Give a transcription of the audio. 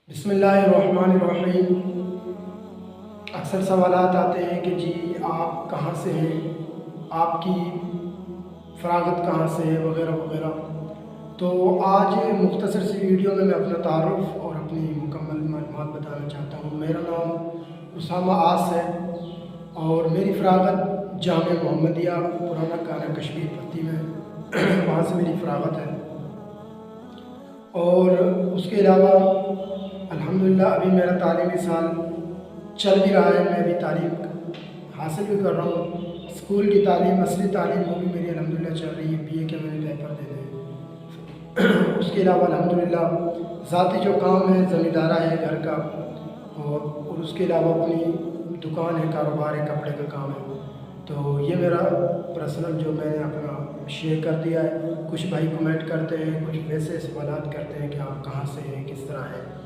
बिस्मिल्लाहिर्रहमानिर्रहीम। अक्सर सवालात आते हैं कि जी आप कहाँ से हैं, आपकी फ़राग़त कहाँ से है, वग़ैरह वग़ैरह। तो आज मुख्तसर सी वीडियो में मैं अपना तारुफ़ और अपनी मुकम्मल मालूमात बताना चाहता हूँ। मेरा नाम उसामा आस है और मेरी फ़राग़त जामिया मोहम्मदिया पुराना काना कश्मीर पट्टी में वहाँ से मेरी फ़राग़त है। और उसके अलावा अल्हम्दुलिल्लाह अभी मेरा तालीमी साल चल भी रहा है, मैं अभी तालीम हासिल भी कर रहा हूँ। स्कूल की तालीम, असली तालीम वो भी मेरी अल्हम्दुलिल्लाह चल रही है, बीए के मैंने पेपर देने हैं। उसके अलावा अल्हम्दुलिल्लाह ज़ाती जो काम है ज़मींदारा है घर का, और उसके अलावा अपनी दुकान है, कारोबार है, कपड़े का काम है। तो ये मेरा पर्सनल जो मैंने अपना शेयर कर दिया है। कुछ भाई कमेंट करते हैं, कुछ वैसे सवालात करते हैं कि आप कहाँ से हैं, किस तरह हैं।